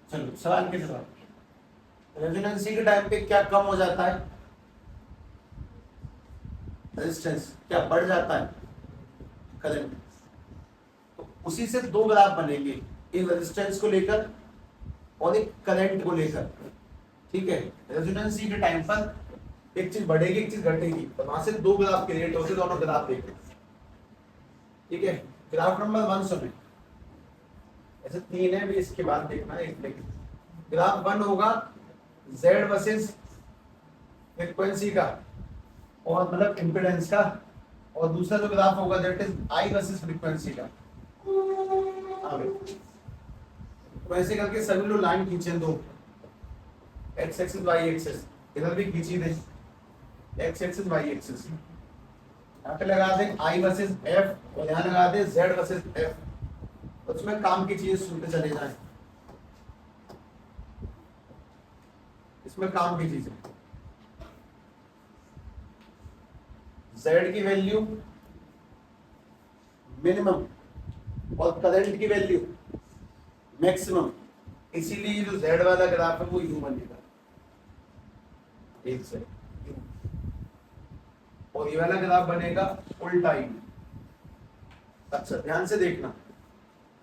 चलो सवाल के जवाब। रेजोनेंसी के टाइम पे क्या कम हो जाता है? रेजिस्टेंस क्या बढ़ जाता है? करंट। तो उसी से दो ग्राफ बनेंगे, एक रेजिस्टेंस को लेकर और एक करंट को लेकर। ठीक है, रेजोनेंसी के टाइम पर एक चीज बढ़ेगी एक चीज घटेगी, तो वहां से दो ग्राफ क्रिएट होते, दोनों ग्राफ देखें। ठीक है, ग्राफ नंबर 1 सुने। ऐसे 3 है भी, इसके बाद देखना है एक लेकिन। ग्राफ 1 होगा Z वर्सेस फ्रीक्वेंसी का और मतलब इम्पीडेंस का, और दूसरा जो ग्राफ होगा that is I versus frequency का। तो ऐसे करके सभी लोग लाइन खींचे दो, x एक्सिस y एक्सिस, इधर भी खींची दे x एक्सिस y एक्सिस। यहाँ पे लगा दे I वर्सेस f और यहाँ लगा दे Z वर्सेस f। उसमें काम की चीजें सुनते चले जाएं। इसमें काम की चीजें, Z की वैल्यू मिनिमम और करंट की वैल्यू मैक्सिमम, इसीलिए जो Z वाला ग्राफ है वो U बनेगा एक से, और ये वाला ग्राफ बनेगा उल्टा ही। अच्छा ध्यान से देखना,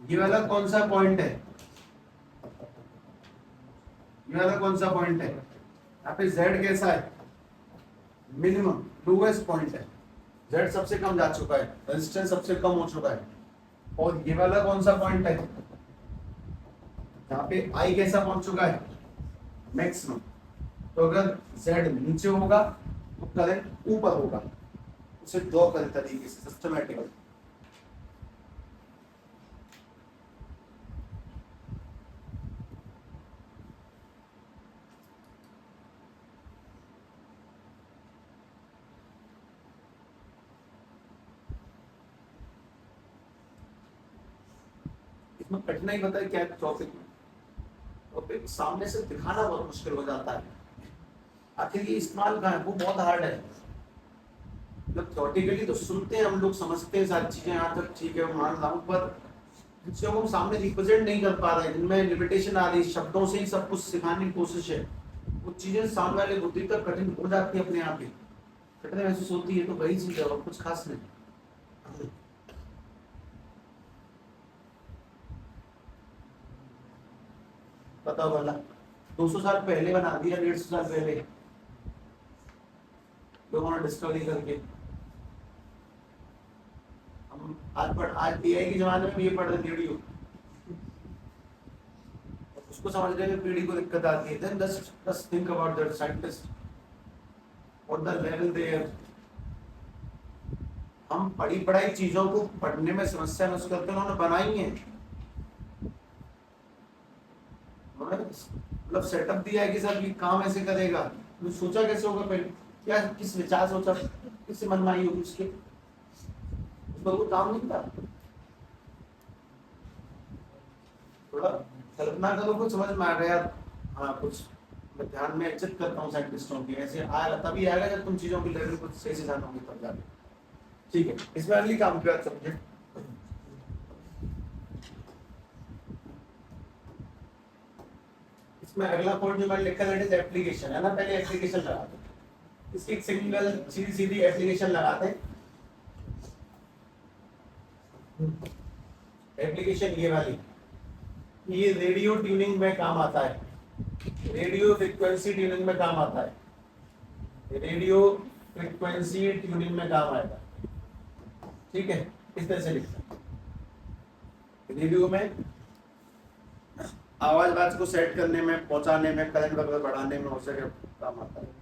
ये वाला कौन सा पॉइंट है? ये वाला कौन सा पॉइंट है? यहाँ पे Z कैसा है? मिनिमम लोएस्ट पॉइंट है। Z सबसे कम जा चुका है, रेजिस्टेंस सबसे कम हो चुका है। और ये वाला कौन सा पॉइंट है? यहाँ पे I कैसा पहुंच चुका है? मैक्सिमम। तो अगर Z नीचे होगा तो करंट ऊपर होगा, उसे ड्रॉ करें तरीके से सिस्टमैटिकली। इसमें कठिनाई पता है क्या है? टॉपिक सामने से दिखाना बहुत मुश्किल हो जाता है। आखिर ये इस्तेमाल कहाँ है, वो बहुत हार्ड है। मतलब थ्योरेटिकली तो सुनते हैं हम लोग, समझते हैं सारी चीजें, यहाँ तक ठीक है मान रहा हूँ, पर जिसको हम सामने रिप्रेजेंट नहीं कर पा रहे, जिनमें लिमिटेशन आ रही, शब्दों से ही सब कुछ सिखाने की कोशिश है, वो चीजें सामने वाले बुद्धि तक कठिन हो जाती है अपने आप ही, कठिन महसूस होती है। तो वही चीज है और कुछ खास नहीं। बताओ वाला 200 साल पहले बना दिया, 150 साल पहले लोगों ने डिस्कवरी करके। हम आज एआई के जमाने में भी ये पढ़ रहे वीडियो, उसको समझने में पीढ़ी को दिक्कत आती है। Then just think about that scientist, what the level they are। हम पढ़ी पढ़ाई चीजों को पढ़ने में समस्या महसूस करते हैं, उन्होंने बनाई है, मतलब सेटअप दिया है कि सर ये काम ऐसे करेगा। तो सोचा कैसे होगा पहले, क्या किस विचार सोचा, किससे मनमानी होगी उसके, उस पर वो काम नहीं था। थोड़ा कल्पना करो, कुछ समझ में आ गया। हाँ कुछ मैं ध्यान में इज्जत करता हूँ साइंटिस्टों की, ऐसे आएगा तभी आएगा जब तुम चीजों की लेवल को सही से जानोगे तब जाके। ठीक है, इसमें अगली काम की बात समझे। इसमें अगला पॉइंट जो मैंने लिखा है एप्लीकेशन है ना, पहले एप्लीकेशन लगाते हैं। इसकी एक सिंगल सीधी सीधी एप्लीकेशन लगाते हैं। एप्लीकेशन ये वाली, ये रेडियो ट्यूनिंग में काम आता है, रेडियो फ्रीक्वेंसी ट्यूनिंग में काम आता है, रेडियो फ्रीक्वेंसी ट्यूनिंग में काम आएगा। ठीक है, इस तरह से लिखते हैं। रेडियो में आवाज बाज को सेट करने में, पहुंचाने में, करंट वगैरह बढ़ाने में हो सके काम आता है।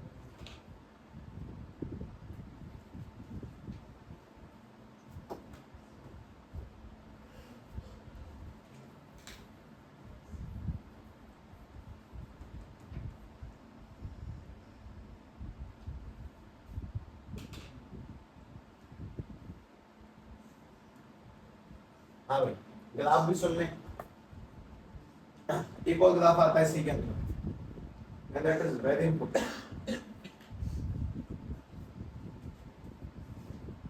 हाँ भाई, ग्राफ भी सुन लें। एक और ग्राफ आता है सी के अंदर, दैट इज वेरी इंपॉर्टेंट।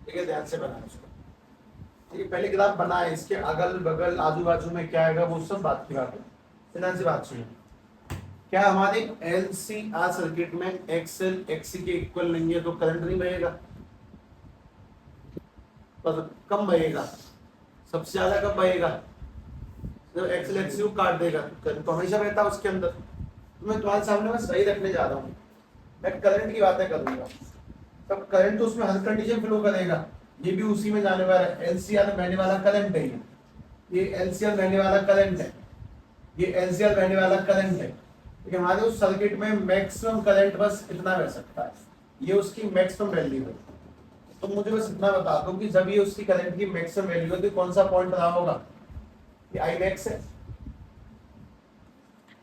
ठीक है, ध्यान से बनाना उसको। ठीक है, पहले ग्राफ बनाए, इसके अगल बगल आजू बाजू में क्या आएगा वो सब बात की बात है। ध्यान से बात सुनिए। क्या हमारे एलसीआर सर्किट में एक्सएल एक्सी के इक्वल नहीं है तो करंट नहीं बहेगा, पर कम बहेगा। सबसे ज्यादा कब बहेगा जब एक्सएल एक्सी को काट देगा, करंट तो हमेशा बहता है उसके अंदर। तो मैं तुम्हारे सामने मैं सही रखने जा रहा हूँ, मैं करंट की बातें करूंगा। तब करंट तो उसमें हर कंडीशन फ्लो करेगा, ये भी उसी में जाने वाला है। एलसीआर में बहने वाला करंट है, ये एलसीआर बहने वाला करंट है, ये एलसीआर बहने वाला करंट है। क्योंकि हमारे उस सर्किट में मैक्सिमम करंट बस इतना बह सकता है, ये उसकी मैक्सिमम वैल्यू है। तो मुझे बस इतना बता दो कि जब ये उसकी करंट की मैक्सिमम वैल्यू है तो कौन सा पॉइंट रहा होगा, ये आई मैक्स है।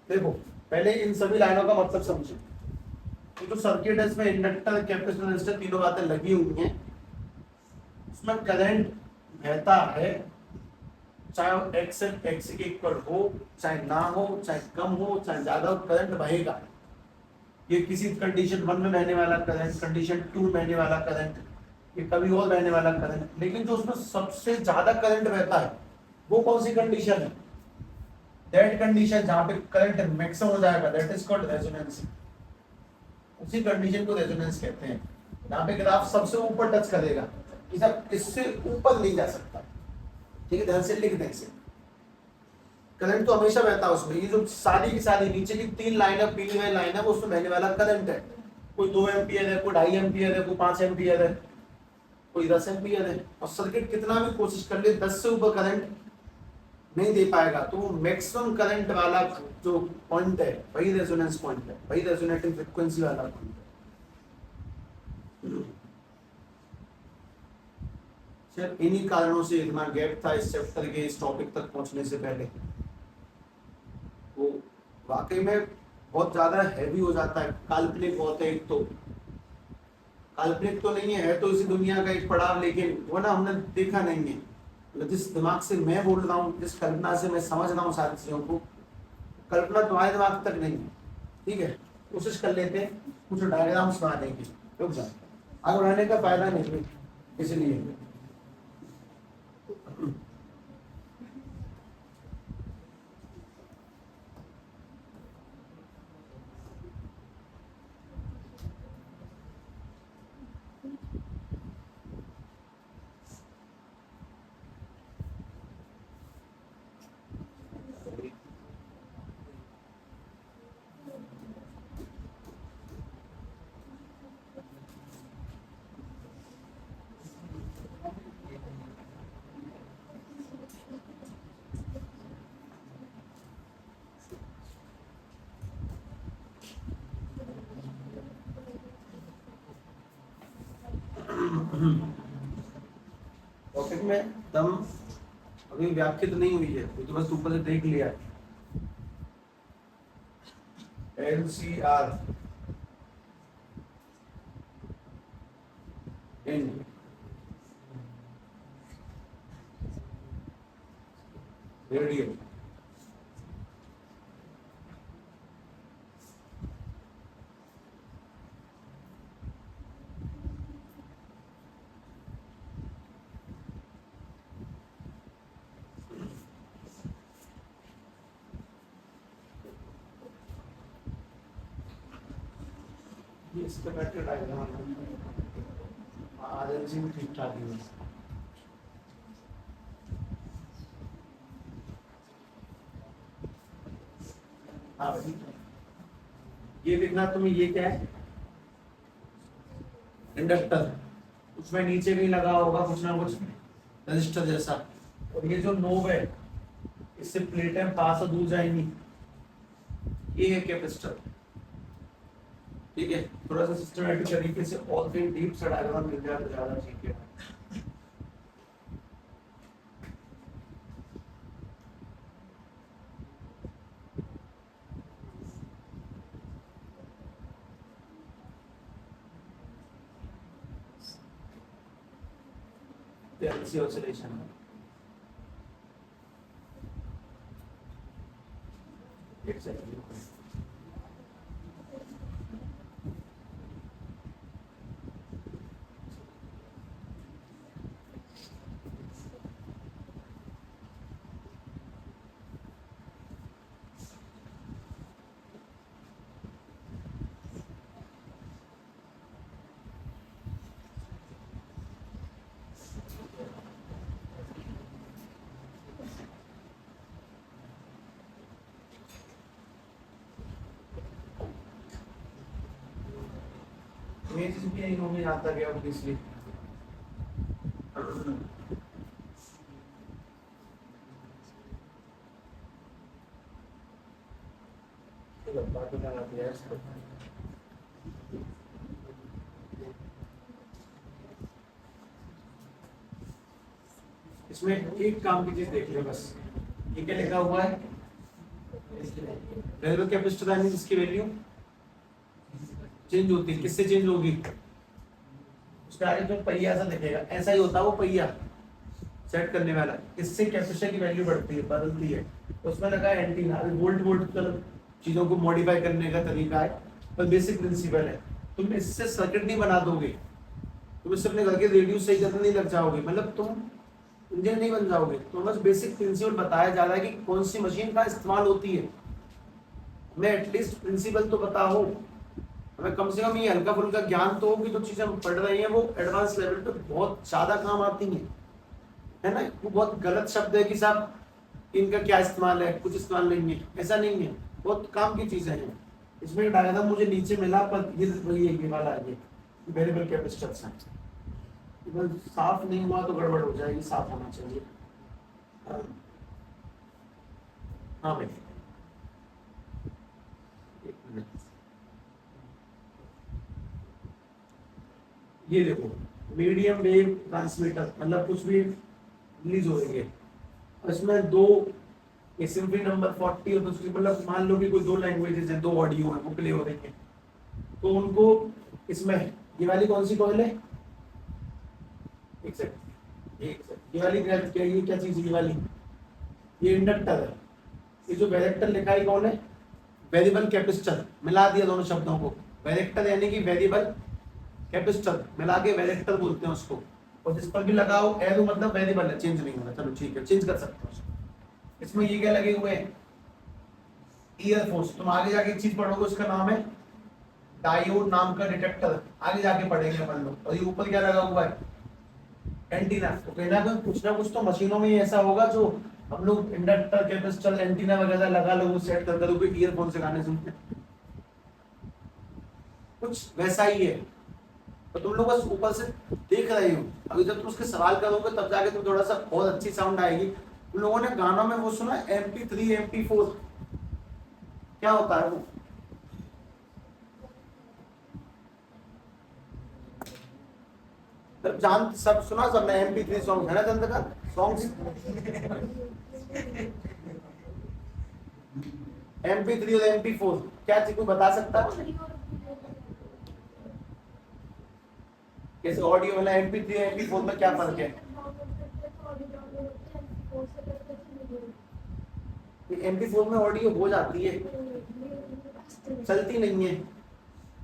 देखो पहले इन सभी लाइनों का मतलब समझो। तो जो सर्किट है इसमें इंडक्टर, कैपेसिटर, रेजिस्टर तीनों बातें लगी हुई हैं। उसमें करंट बहता है, चाहे वो एक्सएल एक्सी के इक्वल हो, चाहे ना हो, चाहे कम हो, चाहे ज्यादा हो, करंट बहेगा। ये किसी कंडीशन 1 में बहने वाला करंट, कंडीशन 2 में बहने वाला करंट, ये कभी और बहने वाला करंट। लेकिन जो उसमें सबसे ज्यादा करंट बहता है वो कौन सी कंडीशन है, दैट कंडीशन जहां पे करंट मैक्सिमम हो जाएगा, दैट इज कॉल्ड रेजोनेंस। उसी कंडीशन को रेजोनेंस कहते हैं, जहां पे ग्राफ सबसे ऊपर टच करेगा, कि सब इससे ऊपर नहीं जा सकता। ठीक है, ध्यान से लिख दें इसे। करंट तो हमेशा बहता है उसमें, ये जो सारी की सारी नीचे की 3 लाइन है, पीली वाली लाइन है, वो उसमें बहने वाला करंट है। कोई 2 एम्पियर है, कोई 2.5 एम्पियर है, कोई 5 एम्पियर है, कोई 10 एम्पियर है। और सर्किट कितना भी कोशिश कर ले 10 से ऊपर करंट नहीं दे पाएगा। तो वो मैक्सिमम करंट वाला जो पॉइंट है वही रेजोनेंस पॉइंट है, वही रेजोनेटिंग फ्रीक्वेंसी वाला पॉइंट है। सिर्फ इन्हीं कारणों से इतना गैप था इस चैप्टर के इस टॉपिक तक पहुंचने से पहले। वो वाकई में बहुत ज्यादा हैवी हो जाता है, काल्पनिक बहुत है। एक तो काल्पनिक तो नहीं है तो इसी दुनिया का एक पड़ाव, लेकिन वो ना हमने देखा नहीं है। मतलब जिस दिमाग से मैं बोल रहा हूँ, जिस कल्पना से मैं समझ रहा हूँ सारी चीजों को, कल्पना तुम्हारे दिमाग तक नहीं है। ठीक है, कोशिश कर लेते हैं कुछ डायग्राम्स बनाने की, रुक जाए, आगे बढ़ाने का फायदा नहीं है इसलिए। टॉपिक में दम अभी व्याख्यात नहीं हुई है, तो बस ऊपर से देख लिया। एलसीआर इन रेडियो, इसका बैटरी डायग्राम आरएलसी भी ठीक ठाक है। हाँ भाई, ये देखना तुम्हें, ये क्या है, इंडक्टर, उसमें नीचे भी लगा होगा कुछ ना कुछ रजिस्टर जैसा। और ये जो नोब है, इससे प्लेटें पास और दूर जाएंगी, ये है कैपेसिटर। ठीक है, थोड़ा सा सिस्टमैटिक तरीके से ऑल थिंग डीप सा डायग्राम मिल जाए तो ज्यादा ठीक है। LC oscillation exactly। इमेजेस भी नहीं होंगे यहाँ तक है ऑब्वियसली। इसमें एक काम की चीज देख ले बस, ये क्या लिखा हुआ है, वेरिएबल कैपेसिटर यानी इसकी वैल्यू चेंज होती है। किससे चेंज होगी? उसके आगे जो पहिया ऐसा दिखेगा, ऐसा ही होता है वो पहिया सेट करने वाला, इससे कैपेसिटर की वैल्यू बढ़ती है, बदलती है। तो उसमें लगा है एंटीना, वोल्ट वोल्ट चीजों को मॉडिफाई करने का तरीका है, पर बेसिक प्रिंसिपल है। तुम इससे सर्किट नहीं बना दोगे, तुम इससे अपने घर के रेडियो सही करने नहीं लग जाओगे, मतलब तुम इंजीनियर नहीं बन जाओगे। तो बस बेसिक प्रिंसिपल बताया जा रहा है कि कौन सी मशीन का इस्तेमाल होती है, मैं एटलीस्ट प्रिंसिपल तो पता हो, हमें कम से कम ये हल्का फुल्का ज्ञान तो हो कि जो चीजें हम पढ़ रहे हैं वो एडवांस लेवल पे बहुत ज्यादा काम आती हैं, है ना। वो बहुत गलत शब्द है कि साहब इनका क्या इस्तेमाल है, कुछ इस्तेमाल नहीं है, ऐसा नहीं है, बहुत काम की चीजें हैं। इसमें एक डायग्राम मुझे नीचे मिला, पर ये वाला है, वेरिएबल कैपेसिटर्स हैं। साफ नहीं हुआ तो गड़बड़ हो जाएगी, साफ होना चाहिए। हाँ भाई, एक मिनट, ये देखो मीडियम वेव ट्रांसमीटर, मतलब कुछ भी रिलीज हो रही है, इसमें दो सिंपली नंबर 40 और दूसरी, मतलब मान लो कि कोई दो लैंग्वेजेस है, दो ऑडियो है, वो प्ले हो रही है, तो उनको इसमें ये वाली कौन सी कॉइल है, ये वाली ये क्या चीज, ये वाली ये इंडक्टर है, ये जो वेरिएक्टर लिखा है कौन है, वेरिएबल कैपेसिटर। मिला दिया दोनों शब्दों को, वेरिएक्टर यानी कि वेरिएबल कैपेसिटर, मिला के वेरिएक्टर बोलते हैं उसको। और जिस पर भी लगाओ एरो मतलब वेरिएबल है, चेंज नहीं होगा। चलो ठीक है, चेंज कर सकते हो। इसमें ये क्या लगे हुए हैं, ईयरफोन्स। तुम आगे जाके एक चीज पढ़ोगे, उसका नाम है डायोड नाम का डिटेक्टर, आगे जाके पढ़ेंगे अपन लोग। और ये ऊपर क्या लगा हुआ है, एंटीना। तो कहना है कुछ ना कुछ तो मशीनों में ऐसा होगा जो हम लोग इंडक्टर कैपेसिटर एंटीना वगैरह लगा लो, सेट कर दो, ईयरफोन से गाने सुनते हैं, कुछ वैसा ही है। तो तुम लोग बस ऊपर से देख रहे हो, अभी जब तुम उसके सवाल करोगे तब जाके तुम थोड़ा सा बहुत अच्छी साउंड आएगी। तुम लोगों ने गानों में वो सुना MP3 MP4, क्या होता है वो, जान सब सुना सबने, MP3 सॉन्ग है ना, चंद का सॉन्ग्स MP3 और MP4 क्या चीज, कोई बता सकता है कैसे ऑडियो वाला MP3 और MP4 में क्या फर्क है? MP4 में ऑडियो हो जाती है, चलती नहीं है,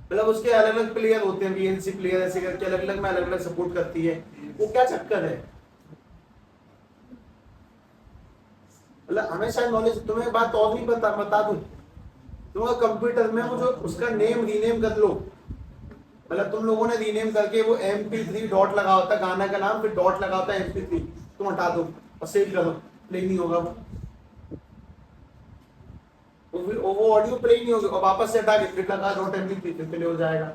मतलब उसके अलग अलग प्लेयर होते हैं, VNC प्लेयर ऐसे करके अलग अलग में अलग अलग सपोर्ट करती है। वो क्या चक्कर है, मतलब हमेशा नॉलेज, तुम्हें बात और नहीं बता दूं, तुम्हें कंप्यूटर में वो जो उसका नेम रीनेम कर लो, मतलब तुम लोगों ने रीनेम करके वो MP3 डॉट लगा होता है गाना का नाम, फिर डॉट लगा होता है MP3, तुम हटा दो और सेव करो, प्ले नहीं होगा वो ऑडियो प्ले नहीं होगा, और वापस से हटा के फिर लगा डॉट MP3, फिर प्ले हो जाएगा।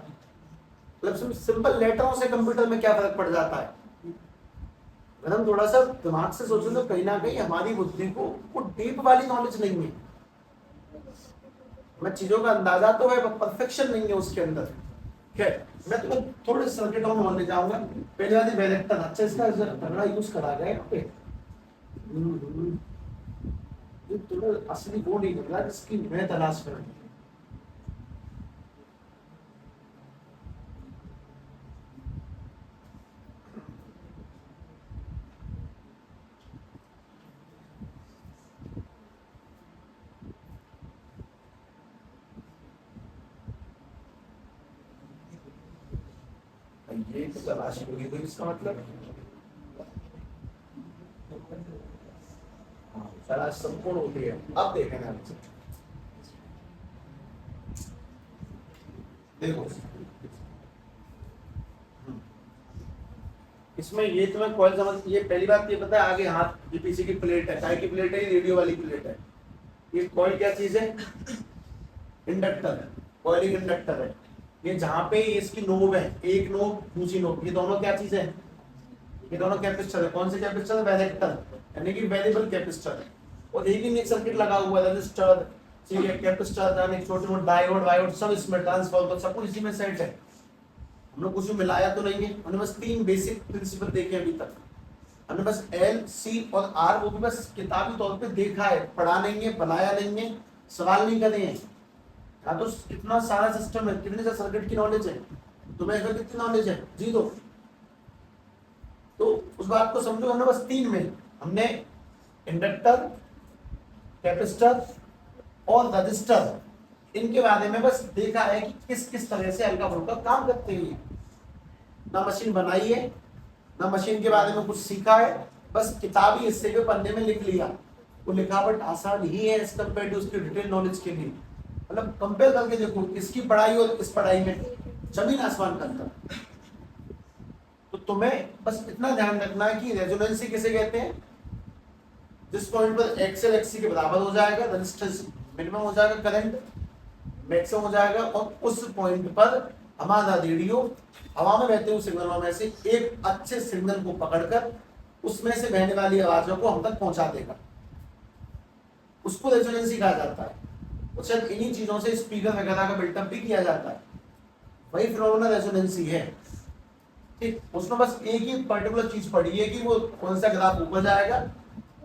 मतलब सिंपल लेटरों से कंप्यूटर में क्या फर्क पड़ जाता है। अगर हम थोड़ा सा दिमाग से सोचें तो कहीं ना कहीं हमारी बुद्धि को डीप वाली नॉलेज नहीं है, मैं चीजों का अंदाजा तो है, परफेक्शन नहीं है उसके अंदर। खैर, मैं तुम्हें थोड़े सर्किटों में ले जाऊंगा। पहले वाली वेलेक्टर, अच्छा इसका तगड़ा यूज करा गया यहाँ पे। ये थोड़ा असली वो नहीं निकला जिसकी मैं तलाश कर रही हूँ। ये तो तलाश होगी, तो इसका मतलब तलाश संपूर्ण होती है। अब देखें ना, देखो इसमें ये तुम्हें कॉइल समझ, ये पहली बात ये पता है, आगे हाथ ये पीछे की प्लेट है, काय की प्लेट है, रेडियो वाली प्लेट है। ये कॉइल क्या चीज है? इंडक्टर है, कॉइलिंग इंडक्टर है। ये जहां पे इसकी नोब है, एक नोब दूसरी नोब, ये दोनों क्या चीज है? ये दोनों कैपेसिटर है। कौन से कैपेसिटर? वेलेक्टर, यानी कि वेरिएबल कैपेसिटर है। और एक ही सर्किट लगा हुआ है, रजिस्टर, ठीक है, कैपेसिटर, एक छोटे मोटे डायोड वायोड सब इसमें, ट्रांसफार्मर सब कुछ इसी में सेट है। हम लोग कुछ मिलाया तो नहीं है, हमने बस 3 बेसिक प्रिंसिपल देखे अभी तक। हमने बस एल, सी और आर, वो भी बस किताबी तौर पे देखा है, पढ़ा नहीं है, बनाया नहीं है, सवाल नहीं करे हैं। हाँ, तो कितना सारा सिस्टम है, कितने सारे सर्किट की नॉलेज है तुम्हें, इसमें कितनी नॉलेज है? 0। तो उस बात को समझो, हमने बस 3 में हमने इंडक्टर, कैपेसिटर और रजिस्टर, इनके बारे में बस देखा है कि किस किस तरह से हल्का फुल्का काम करते हैं। ना मशीन बनाई है, ना मशीन के बारे में कुछ सीखा है, बस किताबी हिस्से पे पन्ने में लिख लिया। वो लिखावट आसान ही है एज कम्पेयर टू उसकी डिटेल नॉलेज के लिए। मतलब कंपेयर करके देखो इसकी पढ़ाई और इस पढ़ाई में जमीन आसमान का अंतर। तो तुम्हें बस इतना ध्यान रखना है कि रेजोनेंसी किसे कहते हैं? जिस पॉइंट पर एक्सएल एक्सी के बराबर हो जाएगा, रेजिस्टेंस मिनिमम हो जाएगा, करंट मैक्सिमम हो जाएगा, और उस पॉइंट पर हमारा रेडियो हवा में बहते हुए सिग्नलों में से एक अच्छे सिग्नल को पकड़कर उसमें से बहने वाली आवाजों को हम तक पहुंचा देगा। उसको रेजोनेंसी कहा जाता है। और शायद इन्हीं चीजों से स्पीकर वगैरह का बिल्टअप भी किया जाता है, वही फिनोमेना रेजोनेंसी है। ठीक, उसमें बस एक ही पर्टिकुलर चीज पढ़ी है कि वो कौन सा ग्राफ ऊपर जाएगा,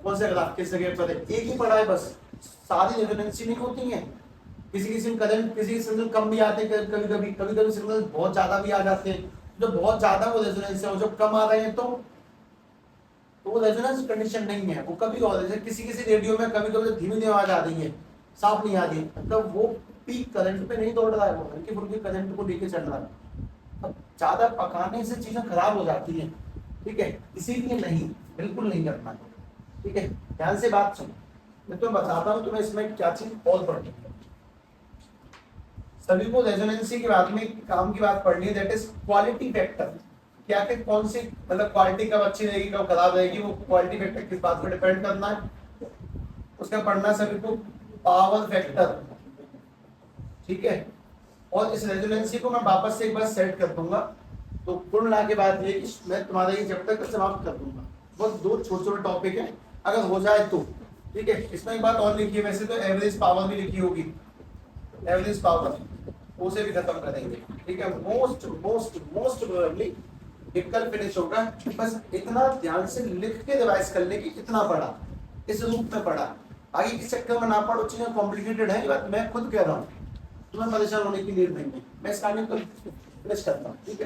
कौन सा ग्राफ किस जगह पर है, एक ही पढ़ा है बस। सारी रेजोनेंसी नहीं होती है, किसी किसी करंट, किसी सिग्नल कम भी आते हैं, कभी कभी सिग्नल बहुत ज्यादा भी आ जाते हैं। जो बहुत ज्यादा वो रेजोनेंस है, और जो कम आ रहे हैं तो वो रेजोनेंस कंडीशन नहीं है। वो कभी और जैसे किसी किसी रेडियो में कभी कभी धीमी धीमी आवाज आ रही है, साफ नहीं आ रही, मतलब वो पीक करंट पे नहीं दौड़ रहा है, वो हल्की फुल्की करंट को लेके चल रहा है। अब ज्यादा पकाने से चीजें खराब हो जाती हैं, ठीक है, इसीलिए नहीं, बिल्कुल नहीं करना। ठीक है, ध्यान से बात सुनो, मैं तुम्हें बताता हूँ तुम्हें इसमें क्या चीज और पढ़नी है। सभी को रेजोनेंसी के बाद में काम की बात पढ़नी है, दैट इज क्वालिटी फैक्टर। क्या कि कौन सी, मतलब क्वालिटी कब अच्छी रहेगी कब खराब रहेगी, वो क्वालिटी फैक्टर किस बात पर डिपेंड करना है, उसका पढ़ना सभी को। पावर फैक्टर, ठीक है, और इस रेजोनेंसी को मैं वापस से एक बार सेट कर दूंगा। तो कुल मिला के बात ये कि मैं तुम्हारा ये चैप्टर का समाप्त कर दूंगा। बस 2 छोटे छोटे टॉपिक है, अगर हो जाए तो ठीक है। इसमें एक बात और लिखी है, वैसे तो एवरेज पावर भी लिखी होगी, एवरेज पावर उसे भी खत्म करेंगे, ठीक है। मोस्ट मोस्ट मोस्ट प्रोबेबली एक कल फिनिश होगा। बस इतना ध्यान से लिख के रिवाइज कर ले कि कितना पढ़ा, इस रूप में पढ़ा, आगे किस चक्कर में ना पढ़ो। चीजें कॉम्प्लिकेटेड है, ये बात मैं खुद कह रहा हूँ, तुम्हें परेशान होने की नीड नहीं है। मैं इस कहानी को फिनिश करता हूँ, ठीक है।